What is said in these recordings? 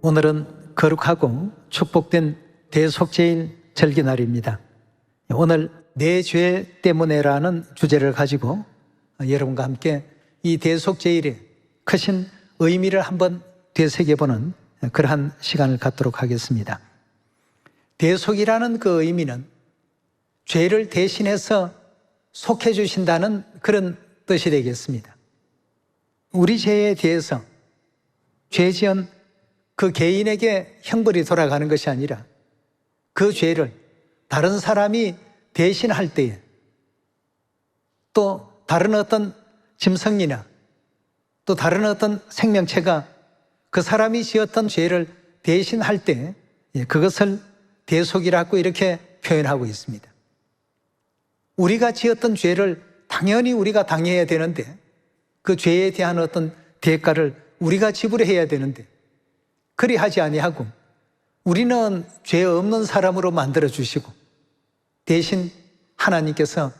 오늘은 거룩하고 축복된 대속죄일 절기날입니다. 오늘 내 죄 때문에라는 주제를 가지고 여러분과 함께 이 대속죄일의 크신 의미를 한번 되새겨보는 그러한 시간을 갖도록 하겠습니다. 대속이라는 그 의미는 죄를 대신해서 속해 주신다는 그런 뜻이 되겠습니다. 우리 죄에 대해서 죄 지은 그 개인에게 형벌이 돌아가는 것이 아니라 그 죄를 다른 사람이 대신할 때에 또 다른 어떤 짐승이나 또 다른 어떤 생명체가 그 사람이 지었던 죄를 대신할 때 그것을 대속이라고 이렇게 표현하고 있습니다. 우리가 지었던 죄를 당연히 우리가 당해야 되는데 그 죄에 대한 어떤 대가를 우리가 지불해야 되는데 그리하지 아니하고 우리는 죄 없는 사람으로 만들어 주시고 대신 하나님께서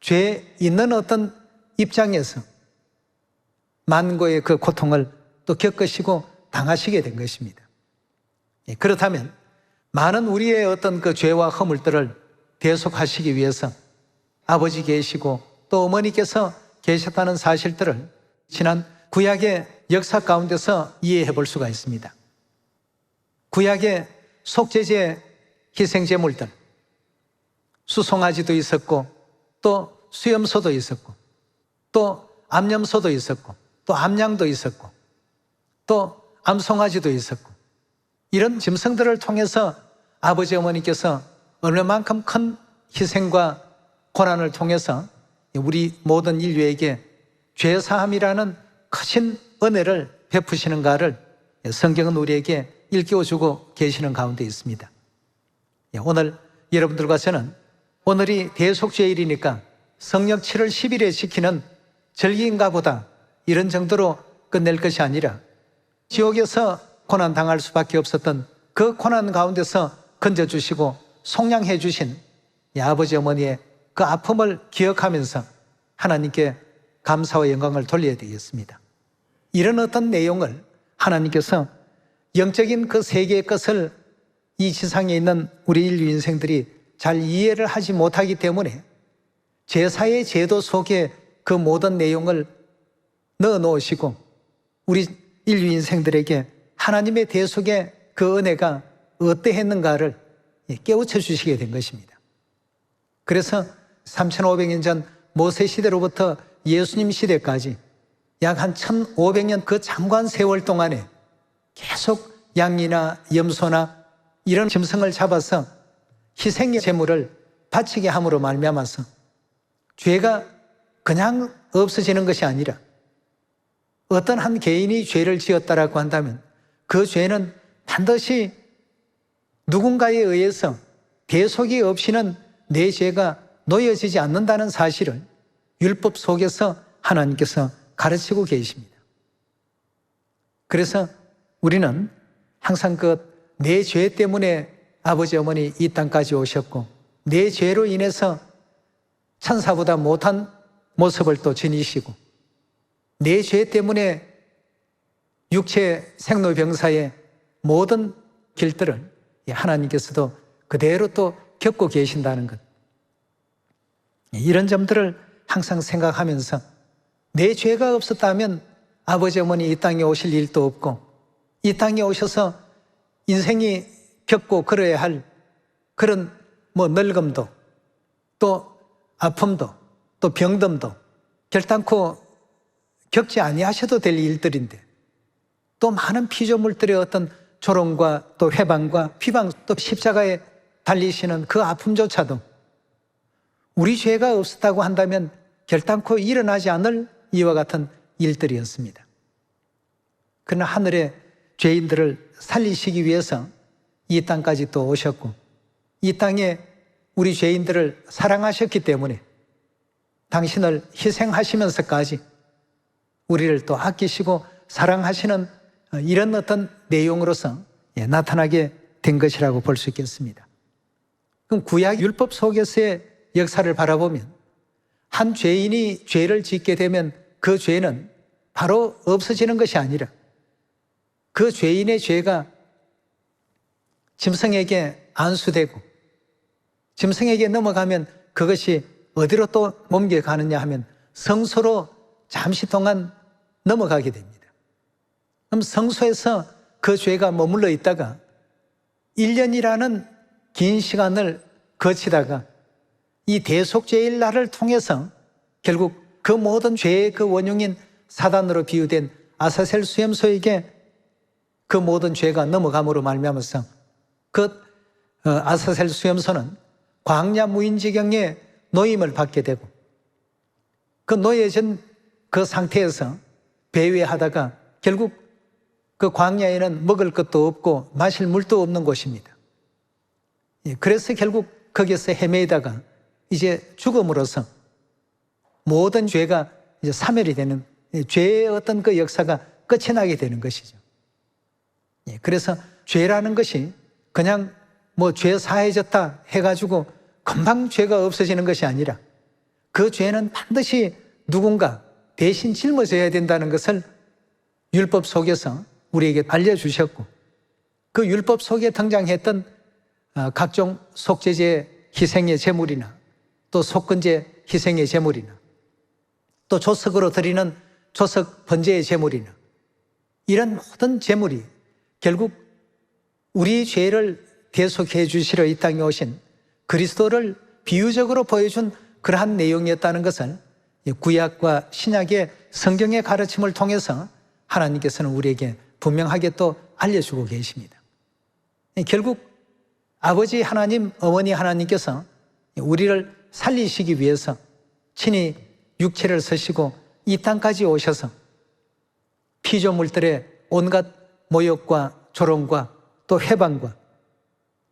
죄 있는 어떤 입장에서 만고의 그 고통을 또 겪으시고 당하시게 된 것입니다. 그렇다면 많은 우리의 어떤 그 죄와 허물들을 대속하시기 위해서 아버지 계시고 또 어머니께서 계셨다는 사실들을 지난 구약의 역사 가운데서 이해해 볼 수가 있습니다. 구약의 속죄제 희생제물들, 수송아지도 있었고 또 수염소도 있었고 또 암염소도 있었고 또 암양도 있었고 또 암송아지도 있었고 이런 짐승들을 통해서 아버지 어머니께서 얼마만큼 큰 희생과 고난을 통해서 우리 모든 인류에게 죄사함이라는 크신 은혜를 베푸시는가를 성경은 우리에게 일깨워주고 계시는 가운데 있습니다. 오늘 여러분들과 저는 오늘이 대속죄일이니까 성령 7월 10일에 지키는 절기인가 보다 이런 정도로 끝낼 것이 아니라 지옥에서 고난당할 수밖에 없었던 그 고난 가운데서 건져주시고 속량해 주신 아버지 어머니의 그 아픔을 기억하면서 하나님께 감사와 영광을 돌려야 되겠습니다. 이런 어떤 내용을 하나님께서 영적인 그 세계의 것을 이 지상에 있는 우리 인류 인생들이 잘 이해를 하지 못하기 때문에 제사의 제도 속에 그 모든 내용을 넣어 놓으시고 우리 인류 인생들에게 하나님의 대속의 그 은혜가 어떠했는가를 깨우쳐 주시게 된 것입니다. 그래서 3500년 전 모세 시대로부터 예수님 시대까지 약 한 1500년 그 장관 세월 동안에 계속 양이나 염소나 이런 짐승을 잡아서 희생의 제물을 바치게 함으로 말미암아서 죄가 그냥 없어지는 것이 아니라 어떤 한 개인이 죄를 지었다라고 한다면 그 죄는 반드시 누군가에 의해서 대속이 없이는 내 죄가 놓여지지 않는다는 사실을 율법 속에서 하나님께서 가르치고 계십니다. 그래서 우리는 항상 내 죄 때문에 아버지 어머니 이 땅까지 오셨고 내 죄로 인해서 천사보다 못한 모습을 또 지니시고 내 죄 때문에 육체 생로병사의 모든 길들을 하나님께서도 그대로 또 겪고 계신다는 것, 이런 점들을 항상 생각하면서 내 죄가 없었다면 아버지 어머니 이 땅에 오실 일도 없고 이 땅에 오셔서 인생이 겪고 걸어야 할 그런 늙음도 또 아픔도 또 병듦도 결단코 겪지 아니하셔도 될 일들인데 또 많은 피조물들의 어떤 조롱과 또 회방과 비방 또 십자가에 달리시는 그 아픔조차도 우리 죄가 없었다고 한다면 결단코 일어나지 않을 이와 같은 일들이었습니다. 그러나 하늘의 죄인들을 살리시기 위해서 이 땅까지 또 오셨고 이 땅에 우리 죄인들을 사랑하셨기 때문에 당신을 희생하시면서까지 우리를 또 아끼시고 사랑하시는 이런 어떤 내용으로서 나타나게 된 것이라고 볼 수 있겠습니다. 그럼 구약 율법 속에서의 역사를 바라보면 한 죄인이 죄를 짓게 되면 그 죄는 바로 없어지는 것이 아니라 그 죄인의 죄가 짐승에게 안수되고 짐승에게 넘어가면 그것이 어디로 또 옮겨가느냐 하면 성소로 잠시 동안 넘어가게 됩니다. 그럼 성소에서 그 죄가 머물러 있다가 1년이라는 긴 시간을 거치다가 이 대속죄일 날을 통해서 결국 그 모든 죄의 그 원흉인 사단으로 비유된 아사셀 수염소에게 그 모든 죄가 넘어감으로 말미암아서 그 아사셀 수염소는 광야 무인지경에 노임을 받게 되고 그 노예진 그 상태에서 배회하다가 결국 그 광야에는 먹을 것도 없고 마실 물도 없는 곳입니다. 그래서 결국 거기서 헤매다가 이제 죽음으로써 모든 죄가 이제 사멸이 되는 죄의 어떤 그 역사가 끝이 나게 되는 것이죠. 그래서 죄라는 것이 그냥 뭐 죄 사해졌다 해가지고 금방 죄가 없어지는 것이 아니라 그 죄는 반드시 누군가 대신 짊어져야 된다는 것을 율법 속에서 우리에게 알려주셨고 그 율법 속에 등장했던 각종 속죄제 희생의 제물이나 또 속건제 희생의 제물이나 또 조석으로 드리는 조석 번제의 제물이나 이런 모든 제물이 결국 우리 죄를 대속해 주시러 이 땅에 오신 그리스도를 비유적으로 보여준 그러한 내용이었다는 것을 구약과 신약의 성경의 가르침을 통해서 하나님께서는 우리에게 분명하게 또 알려주고 계십니다. 결국 아버지 하나님, 어머니 하나님께서 우리를 살리시기 위해서 친히 육체를 쓰시고 이 땅까지 오셔서 피조물들의 온갖 모욕과 조롱과 또 회방과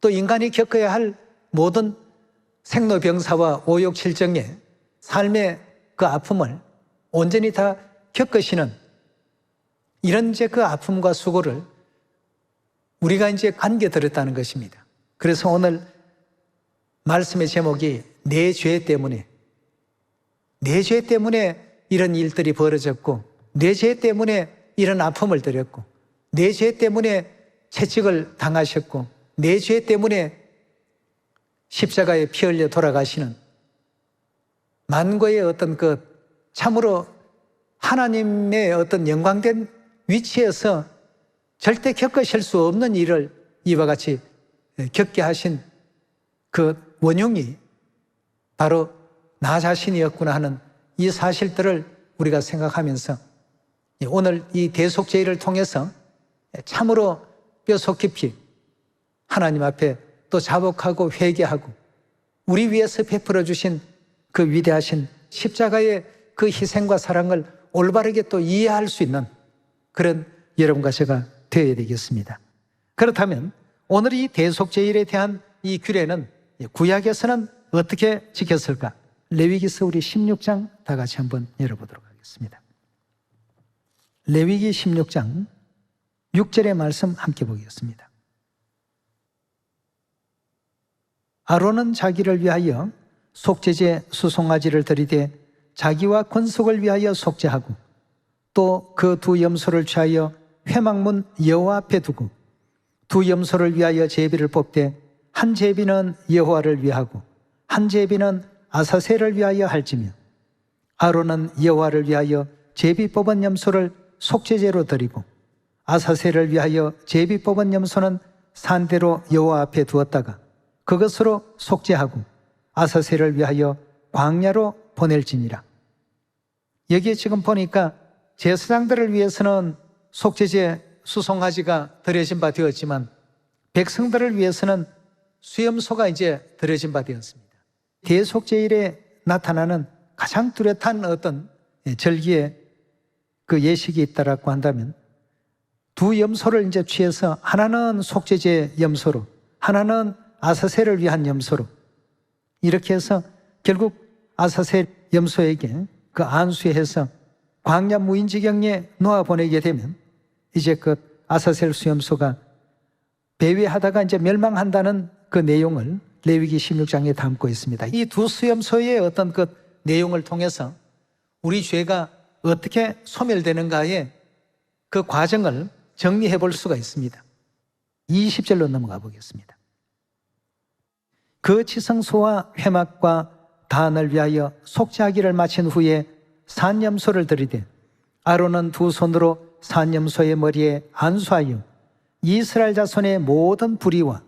또 인간이 겪어야 할 모든 생로병사와 오욕칠정의 삶의 그 아픔을 온전히 다 겪으시는 이런 이제 그 아픔과 수고를 우리가 이제 안겨들었다는 것입니다. 그래서 오늘 말씀의 제목이 내 죄 때문에 이런 일들이 벌어졌고 내 죄 때문에 이런 아픔을 드렸고 내 죄 때문에 채찍을 당하셨고 내 죄 때문에 십자가에 피 흘려 돌아가시는 만고의 어떤 그 참으로 하나님의 어떤 영광된 위치에서 절대 겪으실 수 없는 일을 이와 같이 겪게 하신 그 원흉이 바로 나 자신이었구나 하는 이 사실들을 우리가 생각하면서 오늘 이 대속죄를 통해서 참으로 뼈속 깊이 하나님 앞에 또 자복하고 회개하고 우리 위해서 베풀어 주신 그 위대하신 십자가의 그 희생과 사랑을 올바르게 또 이해할 수 있는 그런 여러분과 제가 되어야 되겠습니다. 그렇다면 오늘 이 대속죄일에 대한 이 규례는 구약에서는 어떻게 지켰을까? 레위기서 우리 16장 다 같이 한번 열어보도록 하겠습니다. 레위기 16장 6절의 말씀 함께 보겠습니다. 아론은 자기를 위하여 속죄제 수송아지를 드리되 자기와 권속을 위하여 속죄하고 또 그 두 염소를 취하여 회막문 여호와 앞에 두고 두 염소를 위하여 제비를 뽑되 한 제비는 여호와를 위하고 한 제비는 아사셀을 위하여 할지며 아론은 여호와를 위하여 제비 뽑은 염소를 속죄제로 드리고 아사셀을 위하여 제비 뽑은 염소는 산대로 여호와 앞에 두었다가 그것으로 속죄하고 아사셀을 위하여 광야로 보낼지니라. 여기에 지금 보니까 제사장들을 위해서는 속죄제 수송아지가 드려진 바 되었지만 백성들을 위해서는 수염소가 이제 드려진 바 되었습니다. 대속죄일에 나타나는 가장 뚜렷한 어떤 절기의 그 예식이 있다라고 한다면 두 염소를 이제 취해서 하나는 속죄제 염소로 하나는 아사셀을 위한 염소로 이렇게 해서 결국 아사셀 염소에게 그 안수해서 광야 무인지경에 놓아보내게 되면 이제 그 아사셀 수염소가 배회하다가 이제 멸망한다는 그 내용을 레위기 16장에 담고 있습니다. 이 두 수염소의 어떤 그 내용을 통해서 우리 죄가 어떻게 소멸되는가의 그 과정을 정리해 볼 수가 있습니다. 20절로 넘어가 보겠습니다. 그 지성소와 회막과 단을 위하여 속죄하기를 마친 후에 산염소를 들이되 아론은 두 손으로 산염소의 머리에 안수하여 이스라엘 자손의 모든 불의와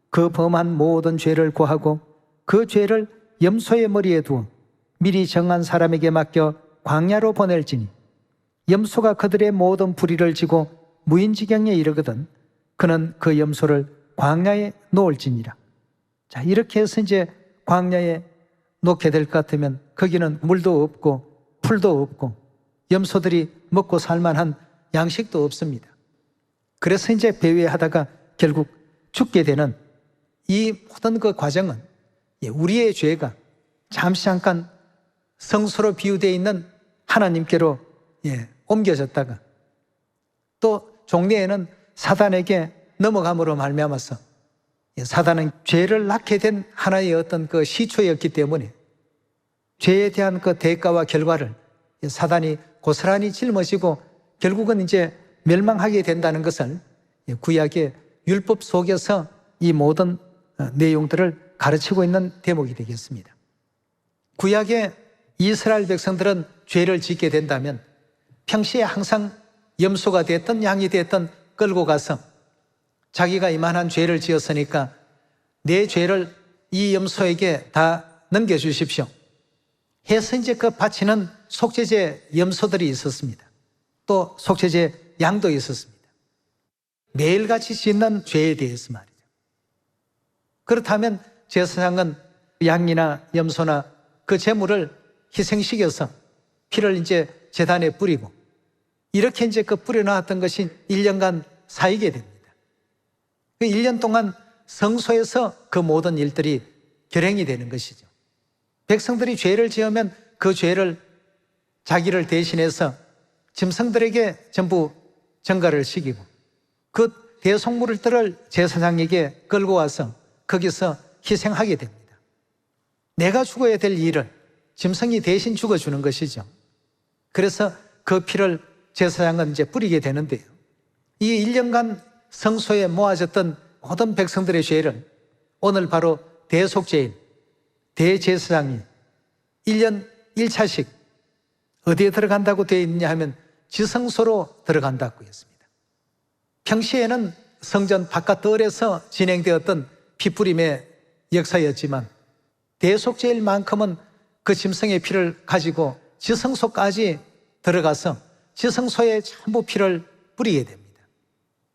그 범한 모든 죄를 고하고 그 죄를 염소의 머리에 두어 미리 정한 사람에게 맡겨 광야로 보낼지니 염소가 그들의 모든 불의를 지고 무인지경에 이르거든 그는 그 염소를 광야에 놓을지니라. 자, 이렇게 해서 이제 광야에 놓게 될 것 같으면 거기는 물도 없고 풀도 없고 염소들이 먹고 살만한 양식도 없습니다. 그래서 이제 배회하다가 결국 죽게 되는 이 모든 그 과정은 우리의 죄가 잠시 잠깐 성소로 비유되어 있는 하나님께로 옮겨졌다가 또 종래에는 사단에게 넘어감으로 말미암아서 사단은 죄를 낳게 된 하나의 어떤 그 시초였기 때문에 죄에 대한 그 대가와 결과를 사단이 고스란히 짊어지고 결국은 이제 멸망하게 된다는 것을 구약의 율법 속에서 이 모든 내용들을 가르치고 있는 대목이 되겠습니다. 구약의 이스라엘 백성들은 죄를 짓게 된다면 평시에 항상 염소가 됐든 양이 됐든 끌고 가서 자기가 이만한 죄를 지었으니까 내 죄를 이 염소에게 다 넘겨주십시오 해서 이제 그 바치는 속죄제 염소들이 있었습니다. 또 속죄제 양도 있었습니다. 매일같이 짓는 죄에 대해서 말이죠. 그렇다면 제사장은 양이나 염소나 그 제물을 희생시켜서 피를 이제 제단에 뿌리고 이렇게 이제 그 뿌려놨던 것이 1년간 쌓이게 됩니다. 그 1년 동안 성소에서 그 모든 일들이 결행이 되는 것이죠. 백성들이 죄를 지으면 그 죄를 자기를 대신해서 짐승들에게 전부 전가를 시키고 그 대속물들을 제사장에게 끌고 와서 거기서 희생하게 됩니다. 내가 죽어야 될 일을 짐승이 대신 죽어주는 것이죠. 그래서 그 피를 제사장은 이제 뿌리게 되는데요. 이 1년간 성소에 모아졌던 모든 백성들의 죄를 오늘 바로 대속죄인, 대제사장이 1년 1차씩 어디에 들어간다고 되어 있느냐 하면 지성소로 들어간다고 했습니다. 평시에는 성전 바깥뜰에서 진행되었던 피뿌림의 역사였지만 대속죄일만큼은 그 짐승의 피를 가지고 지성소까지 들어가서 지성소에 전부 피를 뿌리게 됩니다.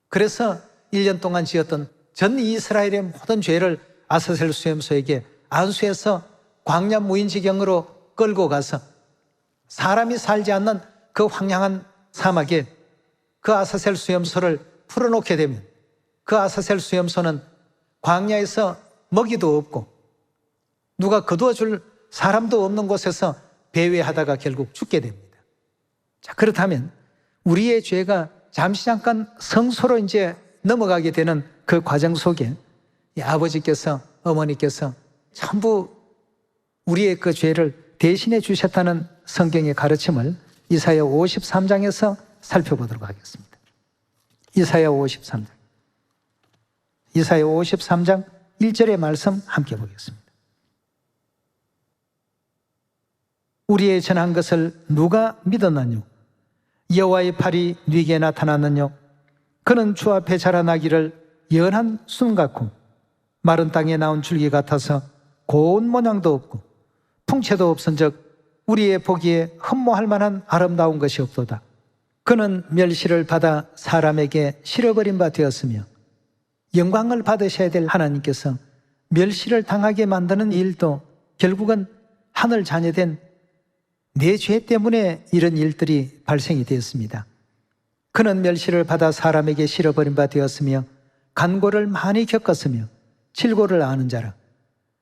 그래서 1년 동안 지었던 전 이스라엘의 모든 죄를 아사셀 수염소에게 안수해서 광야 무인지경으로 끌고 가서 사람이 살지 않는 그 황량한 사막에 그 아사셀 수염소를 풀어놓게 되면 그 아사셀 수염소는 광야에서 먹이도 없고 누가 거두어줄 사람도 없는 곳에서 배회하다가 결국 죽게 됩니다. 자, 그렇다면 우리의 죄가 잠시 잠깐 성소로 이제 넘어가게 되는 그 과정 속에 이 아버지께서 어머니께서 전부 우리의 그 죄를 대신해 주셨다는 성경의 가르침을 이사야 53장에서 살펴보도록 하겠습니다. 이사야 53장. 이사야 53장 1절의 말씀 함께 보겠습니다. 우리의 전한 것을 누가 믿었느뇨? 여호와의 팔이 네게 나타났느뇨? 그는 주 앞에 자라나기를 연한 순 같고 마른 땅에 나온 줄기 같아서 고운 모양도 없고 풍채도 없은즉 우리의 보기에 흠모할 만한 아름다운 것이 없도다. 그는 멸시를 받아 사람에게 실어버린 바 되었으며 영광을 받으셔야 될 하나님께서 멸시를 당하게 만드는 일도 결국은 하늘 자녀된 내 죄 때문에 이런 일들이 발생이 되었습니다. 그는 멸시를 받아 사람에게 실어버린 바 되었으며 간고를 많이 겪었으며 칠고를 아는 자라.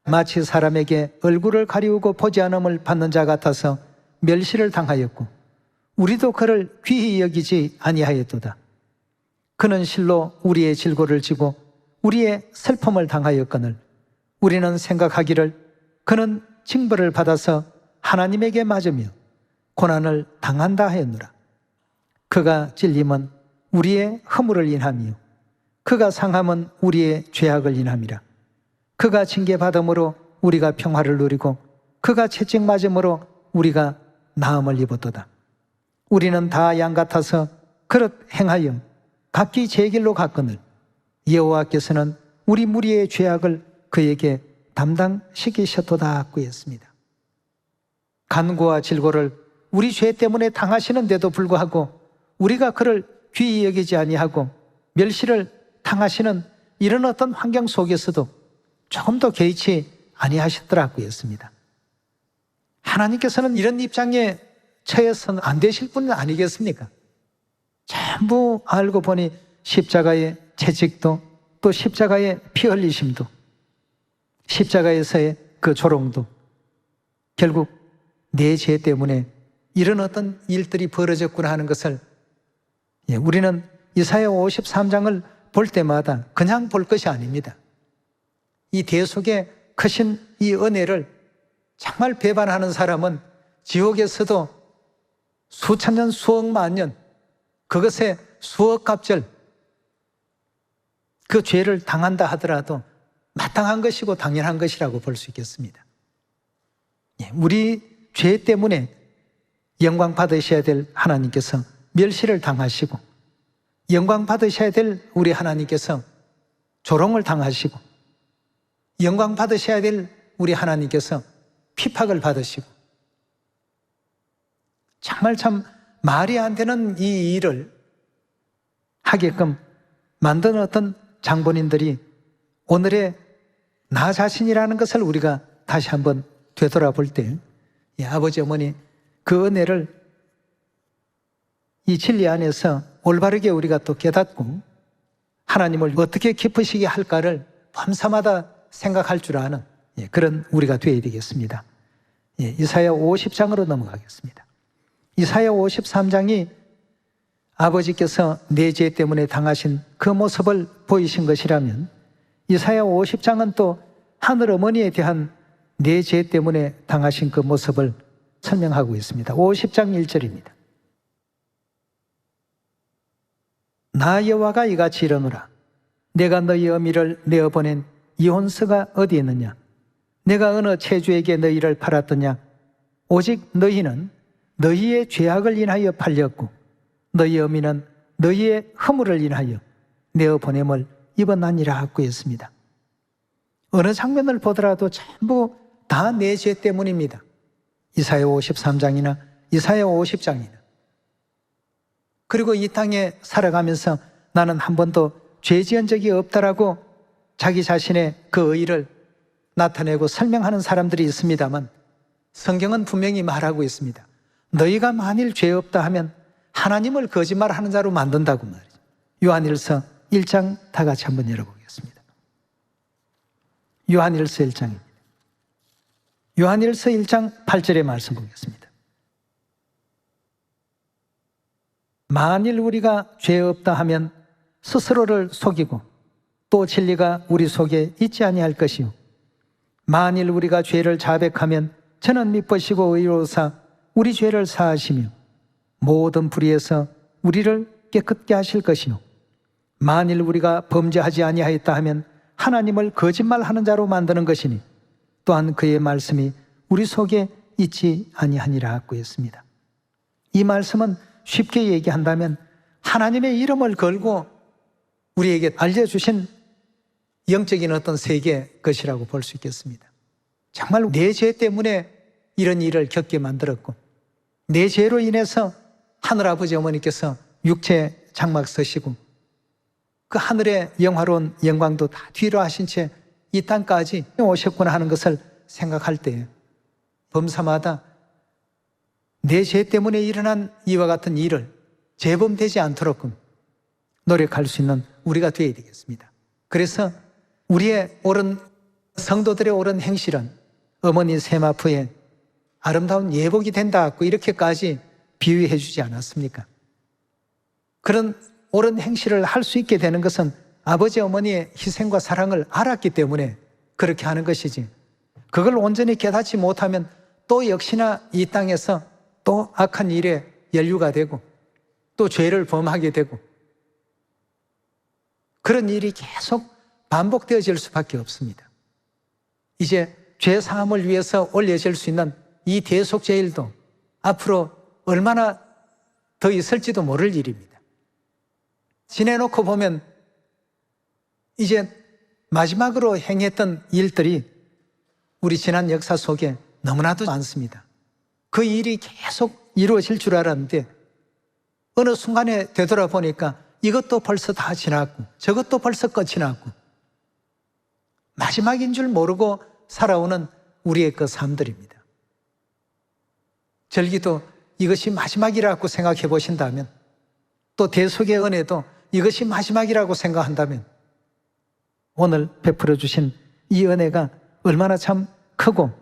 마치 사람에게 얼굴을 가리우고 보지 않음을 받는 자 같아서 멸시를 당하였고 우리도 그를 귀히 여기지 아니하였도다. 그는 실로 우리의 질고를 지고 우리의 슬픔을 당하였거늘 우리는 생각하기를 그는 징벌을 받아서 하나님에게 맞으며 고난을 당한다 하였노라. 그가 찔림은 우리의 허물을 인하며 그가 상함은 우리의 죄악을 인함이라. 그가 징계받음으로 우리가 평화를 누리고 그가 채찍맞음으로 우리가 나음을 입었도다. 우리는 다 양 같아서 그릇 행하여 각기 제 길로 갔거늘 여호와께서는 우리 무리의 죄악을 그에게 담당시키셨도다 하고 했습니다. 간구와 질고를 우리 죄 때문에 당하시는데도 불구하고 우리가 그를 귀히 여기지 아니하고 멸시를 당하시는 이런 어떤 환경 속에서도 조금도 개의치 아니하시더라고 했습니다. 하나님께서는 이런 입장에 처해서는 안 되실 분은 아니겠습니까? 전부 알고 보니 십자가의 채찍도 또 십자가의 피 흘리심도 십자가에서의 그 조롱도 결국 내 죄 때문에 이런 어떤 일들이 벌어졌구나 하는 것을 우리는 이사야 53장을 볼 때마다 그냥 볼 것이 아닙니다. 이 대속의 크신 이 은혜를 정말 배반하는 사람은 지옥에서도 수천 년, 수억만 년 그것에 수억 갑절 그 죄를 당한다 하더라도 마땅한 것이고 당연한 것이라고 볼 수 있겠습니다. 우리 죄 때문에 영광 받으셔야 될 하나님께서 멸시를 당하시고 영광 받으셔야 될 우리 하나님께서 조롱을 당하시고 영광 받으셔야 될 우리 하나님께서 핍박을 받으시고 정말 참 말이 안 되는 이 일을 하게끔 만든 어떤 장본인들이 오늘의 나 자신이라는 것을 우리가 다시 한번 되돌아볼 때 아버지 어머니 그 은혜를 이 진리 안에서 올바르게 우리가 또 깨닫고 하나님을 어떻게 기쁘시게 할까를 밤사마다 생각할 줄 아는 그런 우리가 되어야 되겠습니다. 이사야 50장으로 넘어가겠습니다. 이사야 53장이 아버지께서 내 죄 때문에 당하신 그 모습을 보이신 것이라면 이사야 50장은 또 하늘 어머니에 대한 내 죄 때문에 당하신 그 모습을 설명하고 있습니다. 50장 1절입니다. 나 여호와가 이같이 이르노라. 내가 너희 어미를 내어보낸 이혼서가 어디 있느냐? 내가 어느 체주에게 너희를 팔았더냐? 오직 너희는 너희의 죄악을 인하여 팔렸고 너희 어미는 너희의 허물을 인하여 내어보냄을 입었나니라 하고 했습니다. 어느 장면을 보더라도 전부 다 내 죄 때문입니다. 이사야 53장이나 이사야 50장이나 그리고 이 땅에 살아가면서 나는 한 번도 죄 지은 적이 없다라고 자기 자신의 그 의의를 나타내고 설명하는 사람들이 있습니다만 성경은 분명히 말하고 있습니다. 너희가 만일 죄 없다 하면 하나님을 거짓말하는 자로 만든다고 말이죠. 요한일서 1장 다 같이 한번 열어보겠습니다. 요한일서 1장입니다. 요한일서 1장 8절의 말씀 보겠습니다. 만일 우리가 죄 없다 하면 스스로를 속이고 또 진리가 우리 속에 있지 아니할 것이요 만일 우리가 죄를 자백하면 저는 미쁘시고 의로우사 우리 죄를 사하시며 모든 불의에서 우리를 깨끗게 하실 것이요 만일 우리가 범죄하지 아니하였다 하면 하나님을 거짓말하는 자로 만드는 것이니 또한 그의 말씀이 우리 속에 있지 아니하니라 하고 했습니다. 이 말씀은 쉽게 얘기한다면 하나님의 이름을 걸고 우리에게 알려주신 영적인 어떤 세계의 것이라고 볼 수 있겠습니다. 정말 내 죄 때문에 이런 일을 겪게 만들었고 내 죄로 인해서 하늘아버지 어머니께서 육체 장막 서시고 그 하늘의 영화로운 영광도 다 뒤로 하신 채 이 땅까지 오셨구나 하는 것을 생각할 때 범사마다 내 죄 때문에 일어난 이와 같은 일을 재범되지 않도록 노력할 수 있는 우리가 되어야 되겠습니다. 그래서 우리의 옳은 성도들의 옳은 행실은 어머니 세마포의 아름다운 예복이 된다고 이렇게까지 비유해 주지 않았습니까? 그런 옳은 행실을 할 수 있게 되는 것은 아버지 어머니의 희생과 사랑을 알았기 때문에 그렇게 하는 것이지 그걸 온전히 깨닫지 못하면 또 역시나 이 땅에서 또 악한 일에 연루가 되고 또 죄를 범하게 되고 그런 일이 계속 반복되어질 수밖에 없습니다. 이제 죄 사함을 위해서 올려질 수 있는 이 대속죄일도 앞으로 얼마나 더 있을지도 모를 일입니다. 지내놓고 보면 이제 마지막으로 행했던 일들이 우리 지난 역사 속에 너무나도 많습니다. 그 일이 계속 이루어질 줄 알았는데 어느 순간에 되돌아보니까 이것도 벌써 다 지났고 저것도 벌써 끝이 났고 마지막인 줄 모르고 살아오는 우리의 그 삶들입니다. 절기도 이것이 마지막이라고 생각해 보신다면, 또 대속의 은혜도 이것이 마지막이라고 생각한다면 오늘 베풀어 주신 이 은혜가 얼마나 참 크고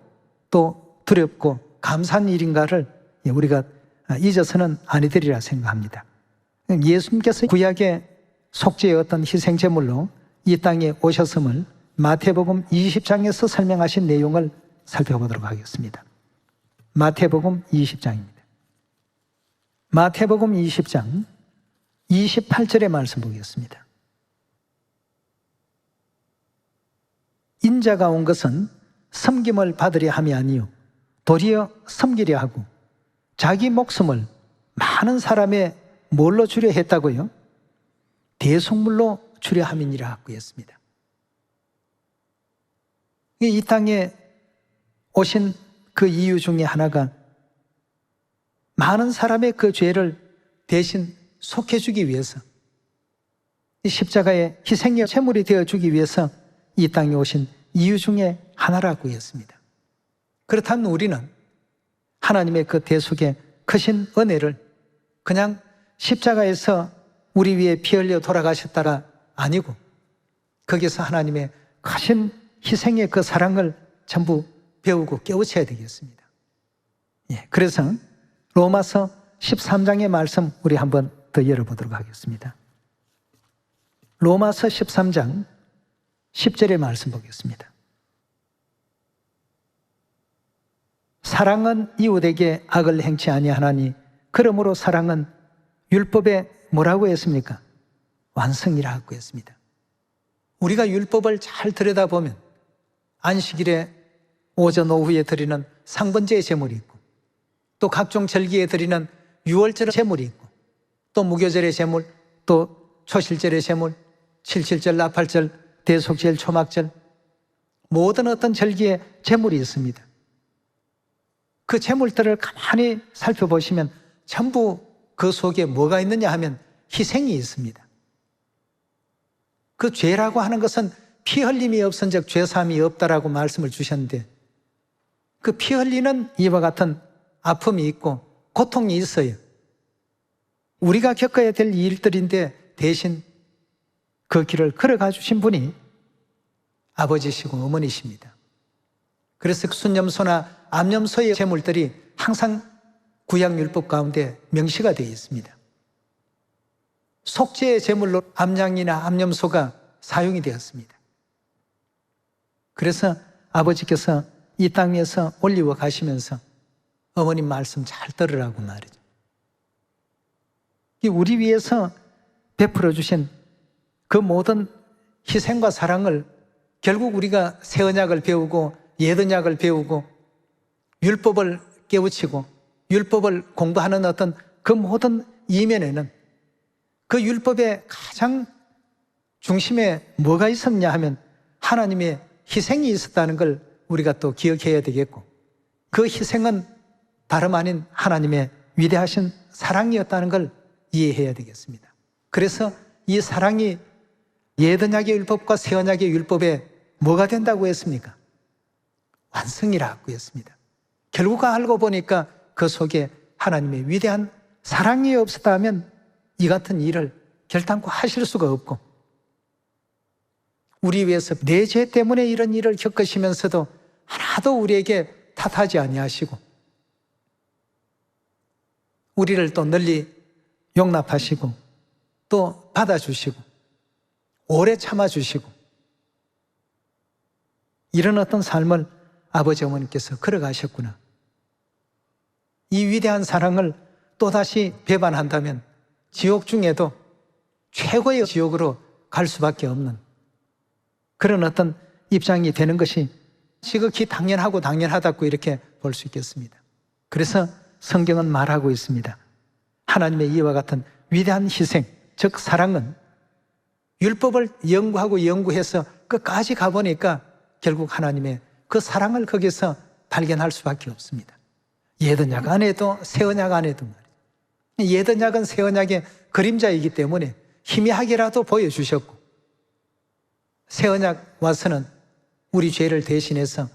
또 두렵고 감사한 일인가를 우리가 잊어서는 아니되리라 생각합니다. 예수님께서 구약의 속죄의 어떤 희생제물로 이 땅에 오셨음을 마태복음 20장에서 설명하신 내용을 살펴보도록 하겠습니다. 마태복음 20장입니다. 마태복음 20장 28절의 말씀 보겠습니다. 인자가 온 것은 섬김을 받으려 함이 아니요 도리어 섬기려 하고 자기 목숨을 많은 사람의 뭘로 주려 했다고요? 대속물로 주려 함이니라 하고 했습니다. 이 땅에 오신 그 이유 중에 하나가 많은 사람의 그 죄를 대신 속해주기 위해서, 이 십자가의 희생의 제물이 되어주기 위해서 이 땅에 오신 이유 중에 하나라고 했습니다. 그렇다면 우리는 하나님의 그 대속의 크신 은혜를 그냥 십자가에서 우리 위에 피 흘려 돌아가셨다가 아니고 거기서 하나님의 크신 희생의 그 사랑을 전부 배우고 깨우쳐야 되겠습니다. 그래서 로마서 13장의 말씀 우리 한번 더 열어보도록 하겠습니다. 로마서 13장 10절의 말씀 보겠습니다. 사랑은 이웃에게 악을 행치 아니하나니 그러므로 사랑은 율법에 뭐라고 했습니까? 완성이라고 했습니다. 우리가 율법을 잘 들여다보면 안식일에 오전 오후에 드리는 상번제의 제물이 있고, 또 각종 절기에 드리는 유월절 제물이 있고, 또 무교절의 제물, 또 초실절의 제물, 칠칠절, 나팔절, 대속절, 초막절, 모든 어떤 절기에 제물이 있습니다. 그 제물들을 가만히 살펴보시면 전부 그 속에 뭐가 있느냐 하면 희생이 있습니다. 그 죄라고 하는 것은 피 흘림이 없은 즉 죄사함이 없다라고 말씀을 주셨는데, 그 피 흘리는 이와 같은 아픔이 있고 고통이 있어요. 우리가 겪어야 될 일들인데 대신 그 길을 걸어가 주신 분이 아버지시고 어머니십니다. 그래서 순념소나 암념소의 제물들이 항상 구약율법 가운데 명시가 되어 있습니다. 속죄의 제물로 암양이나 암념소가 사용이 되었습니다. 그래서 아버지께서 이 땅에서 올리워 가시면서 어머님 말씀 잘 들으라고 말이죠. 우리 위해서 베풀어 주신 그 모든 희생과 사랑을 결국 우리가 새 언약을 배우고 옛 언약을 배우고 율법을 깨우치고 율법을 공부하는 어떤 그 모든 이면에는 그 율법의 가장 중심에 뭐가 있었냐 하면 하나님의 희생이 있었다는 걸 우리가 또 기억해야 되겠고, 그 희생은 다름 아닌 하나님의 위대하신 사랑이었다는 걸 이해해야 되겠습니다. 그래서 이 사랑이 옛 언약의 율법과 새 언약의 율법에 뭐가 된다고 했습니까? 완성이라고 했습니다. 결국 알고 보니까 그 속에 하나님의 위대한 사랑이 없었다면 이 같은 일을 결단코 하실 수가 없고, 우리 위해서 내 죄 때문에 이런 일을 겪으시면서도 하나도 우리에게 탓하지 아니하시고 우리를 또 널리 용납하시고 또 받아주시고 오래 참아주시고 이런 어떤 삶을 아버지 어머니께서 걸어가셨구나. 이 위대한 사랑을 또다시 배반한다면 지옥 중에도 최고의 지옥으로 갈 수밖에 없는 그런 어떤 입장이 되는 것이 지극히 당연하고 당연하다고 이렇게 볼 수 있겠습니다. 그래서 성경은 말하고 있습니다. 하나님의 이와 같은 위대한 희생, 즉 사랑은 율법을 연구하고 연구해서 끝까지 가보니까 결국 하나님의 그 사랑을 거기서 발견할 수밖에 없습니다. 옛언약 안에도 새언약 안에도 말이에요. 옛언약은 새언약의 그림자이기 때문에 희미하게라도 보여주셨고, 새언약 와서는 우리 죄를 대신해서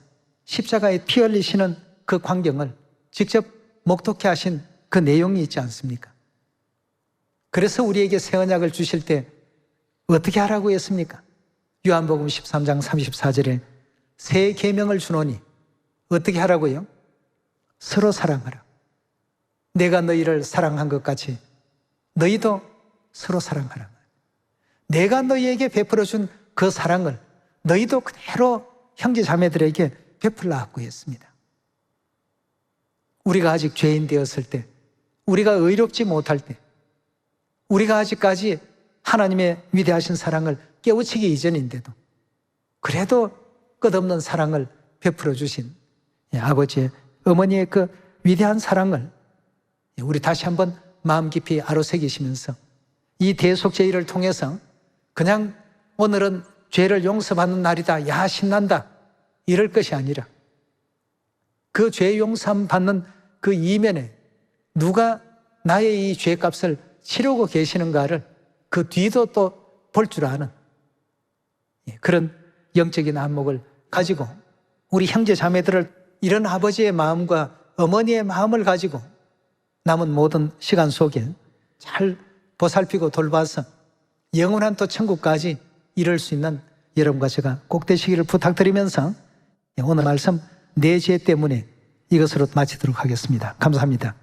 십자가에 피 흘리시는 그 광경을 직접 목독케 하신 그 내용이 있지 않습니까? 그래서 우리에게 새언약을 주실 때 어떻게 하라고 했습니까? 요한복음 13장 34절에 새 계명을 주노니 어떻게 하라고요? 서로 사랑하라. 내가 너희를 사랑한 것 같이 너희도 서로 사랑하라. 내가 너희에게 베풀어준 그 사랑을 너희도 그대로 형제 자매들에게 베풀라 하고 했습니다. 우리가 아직 죄인 되었을 때, 우리가 의롭지 못할 때, 우리가 아직까지 하나님의 위대하신 사랑을 깨우치기 이전인데도 그래도 끝없는 사랑을 베풀어 주신 아버지의, 어머니의 그 위대한 사랑을 우리 다시 한번 마음 깊이 아로새기시면서 이 대속죄일을 통해서 그냥 오늘은 죄를 용서받는 날이다, 야 신난다 이럴 것이 아니라 그 죄 용서함 받는 그 이면에 누가 나의 이 죄값을 치르고 계시는가를 그 뒤도 또 볼 줄 아는 그런 영적인 안목을 가지고 우리 형제 자매들을 이런 아버지의 마음과 어머니의 마음을 가지고 남은 모든 시간 속에 잘 보살피고 돌봐서 영원한 또 천국까지 이룰 수 있는 여러분과 제가 꼭 되시기를 부탁드리면서 오늘 말씀 내 죄 때문에 이것으로 마치도록 하겠습니다. 감사합니다.